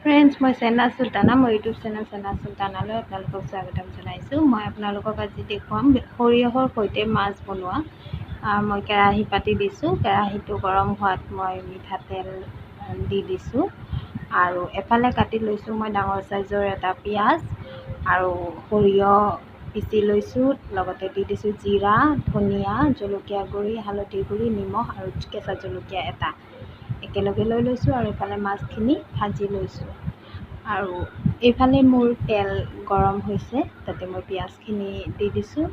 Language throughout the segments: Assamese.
ফ্ৰেণ্ডছ, মই চেনা চুলতানা, মোৰ ইউটিউব চেনেল চেনা চুলতানালৈ আপোনালোকক স্বাগতম জনাইছোঁ। মই আপোনালোকক আজি দেখুৱাম সৰিয়হৰ সৈতে মাছ বনোৱা। মই কেৰাহী পাতি দিছোঁ। কেৰাহীটো গৰম হোৱাত মই মিঠাতেল দি দিছোঁ আৰু এফালে কাটি লৈছোঁ মই ডাঙৰ চাইজৰ এটা পিঁয়াজ আৰু সৰিয়হ পিচি লৈছোঁ। লগতে দি দিছোঁ জিৰা, ধনিয়া, জলকীয়া গুড়ি, হালধি গুড়ি, নিমখ আৰু কেঁচা জলকীয়া এটা একেলগে লৈ লৈছোঁ আৰু এইফালে মাছখিনি ভাজি লৈছোঁ। আৰু এইফালে মোৰ তেল গৰম হৈছে, তাতে মই পিঁয়াজখিনি দি দিছোঁ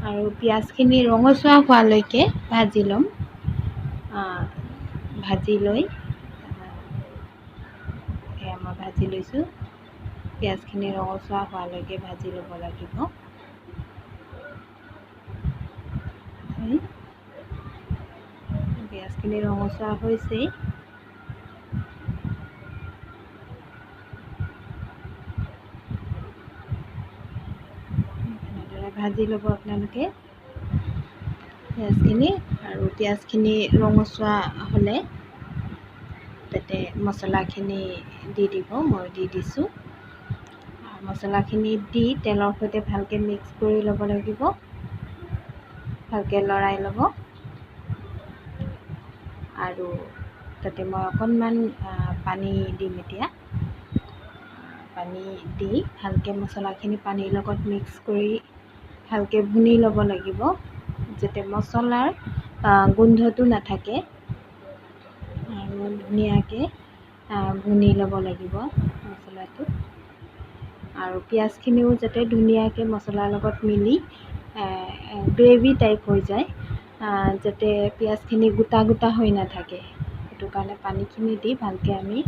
আৰু পিঁয়াজখিনি ৰঙচুৱা হোৱালৈকে ভাজি ল'ম। ভাজি লৈ এয়া মই ভাজি লৈছোঁ। পিঁয়াজখিনি ৰঙচুৱা হোৱালৈকে ভাজি ল'ব লাগিব। পিঁয়াজখিনি ৰঙচুৱা হৈছেই। এনেদৰে ভাজি ল'ব আপোনালোকে পিঁয়াজখিনি, আৰু পিঁয়াজখিনি ৰঙচুৱা হ'লে তাতে মছলাখিনি দি দিব। মই দি দিছোঁ। মছলাখিনি দি তেলৰ সৈতে ভালকৈ মিক্স কৰি ল'ব লাগিব, ভালকৈ লৰাই ল'ব। আৰু তাতে মই অকণমান পানী দিম এতিয়া। পানী দি ভালকৈ মছলাখিনি পানীৰ লগত মিক্স কৰি ভালকৈ ভুনি ল'ব লাগিব, যাতে মছলাৰ গোন্ধটো নাথাকে। আৰু ধুনীয়াকৈ ভুনি ল'ব লাগিব মছলাটো। আৰু পিঁয়াজখিনিও যাতে ধুনীয়াকৈ মছলাৰ লগত মিলি গ্ৰেভি টাইপ হৈ যায়, যাতে পিঁয়াজখিনি গোটা গোটা হৈ নাথাকে। সেইটো কাৰণে পানীখিনি দি ভালকৈ আমি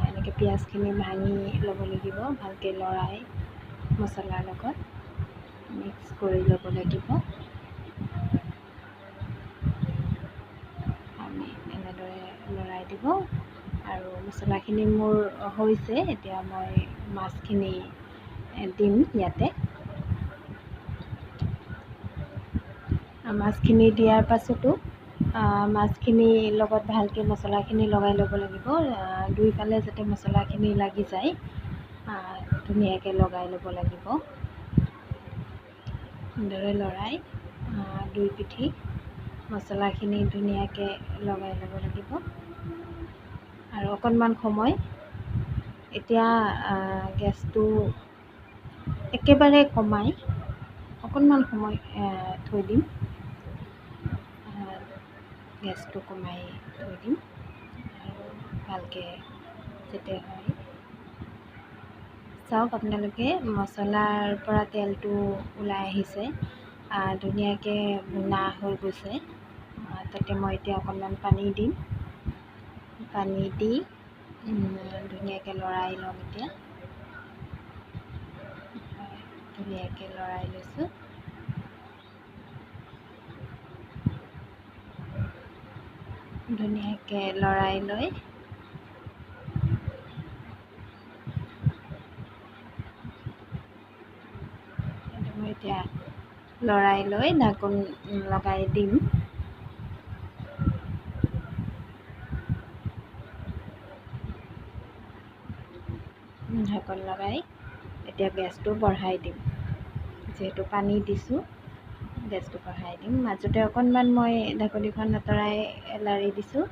এনেকৈ পিঁয়াজখিনি ভাঙি ল'ব লাগিব। ভালকৈ লৰাই মছলাৰ লগত মিক্স কৰি ল'ব লাগিব। আমি এনেদৰে লৰাই দিব। আৰু মছলাখিনি মোৰ হৈছে, এতিয়া মই মাছখিনি দিম ইয়াতে। মাছখিনি দিয়াৰ পাছতো মাছখিনিৰ লগত ভালকৈ মছলাখিনি লগাই ল'ব লাগিব। দুইফালে যাতে মছলাখিনি লাগি যায়, ধুনীয়াকৈ লগাই ল'ব লাগিব। এনেদৰে লৰাই দুই পিঠি মছলাখিনি ধুনীয়াকৈ লগাই ল'ব লাগিব। আৰু অকণমান সময় এতিয়া গেছটো একেবাৰে কমাই অকণমান সময় থৈ দিম। গেছটো কমাই থৈ দিম আৰু ভালকৈ যাতে হয়। চাওক আপোনালোকে, মছলাৰ পৰা তেলটো ওলাই আহিছে, ধুনীয়াকৈ ভুনা হৈ গৈছে। তাতে মই এতিয়া অকণমান পানী দিম। পানী দি ধুনীয়াকৈ লৰাই ল'ম এতিয়া। ধুনীয়াকৈ লৰাই লৈছোঁ। ধুনীয়াকৈ লৰাই লৈ মই এতিয়া লৰাই লৈ ঢাকোন লগাই দিম। ঢাকোন লগাই এতিয়া গেছটো বঢ়াই দিম। যিহেতু পানী দিছোঁ, গেছটো বঢ়াই দিম। মাজতে অকণমান মই ঢাকনিখন আঁতৰাই লাৰি দিছোঁ।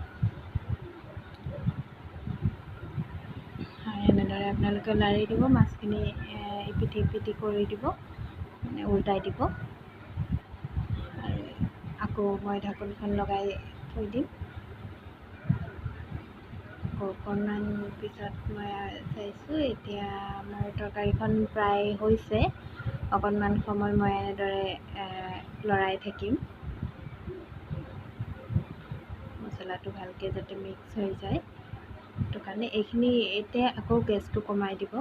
এনেদৰে আপোনালোকে লাৰি দিব। মাছখিনি ইপিঠি সিপিঠি কৰি দিব, মানে উল্টাই দিব। আৰু আকৌ মই ঢাকনিখন লগাই থৈ দিম। আকৌ অকণমান পিছত মই চাইছোঁ, এতিয়া মোৰ তৰকাৰীখন প্ৰায় হৈছে। অকণমান সময় মই এনেদৰে লৰাই থাকিম, মছলাটো ভালকৈ যাতে মিক্স হৈ যায়। সেইটো কাৰণে এইখিনি এতিয়া আকৌ গেছটো কমাই দিব,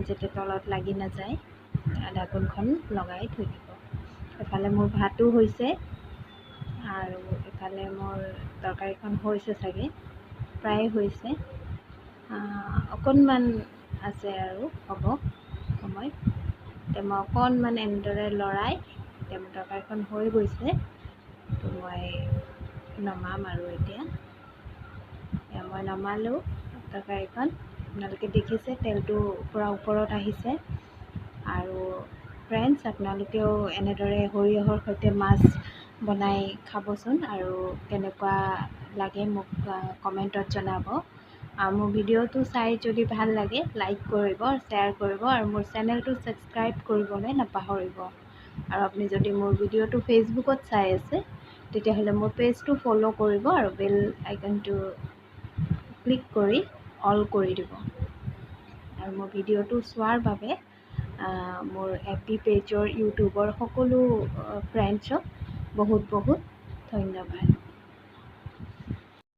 যাতে তলত লাগি নাযায়। ঢাকোনখন লগাই থৈ দিব। এফালে মোৰ ভাতো হৈছে আৰু এফালে মোৰ তৰকাৰীখন হৈছে চাগে, প্ৰায় হৈছে। অকণমান আছে আৰু হ'ব সময়। এতিয়া মই অকণমান এনেদৰে লৰাই, এতিয়া মোৰ তৰকাৰীখন হৈ গৈছে। তো মই নমাম আৰু এতিয়া মই নমালোঁ। তৰকাৰীখন আপোনালোকে দেখিছে তেলটো পূৰা ওপৰত আহিছে। আৰু ফ্ৰেণ্ডছ, আপোনালোকেও এনেদৰে সৰিয়হৰ সৈতে মাছ বনাই খাবচোন আৰু কেনেকুৱা লাগে মোক কমেণ্টত জনাব। মোৰ ভিডিঅ'টো চাই যদি ভাল লাগে লাইক কৰিব, শ্বেয়াৰ কৰিব আৰু মোৰ চেনেলটো ছাবস্ক্ৰাইব কৰিবলৈ নাপাহৰিব। আৰু আপুনি যদি মোৰ ভিডিঅ'টো ফেচবুকত চাই আছে তেতিয়াহ'লে মোৰ পেজটো ফ'ল' কৰিব আৰু বেল আইকনটো ক্লিক কৰি অল কৰি দিব। আৰু মোৰ ভিডিঅ'টো চোৱাৰ বাবে মোৰ FB পেজৰ ইউটিউবৰ সকলো ফ্ৰেণ্ডছক বহুত বহুত ধন্যবাদ।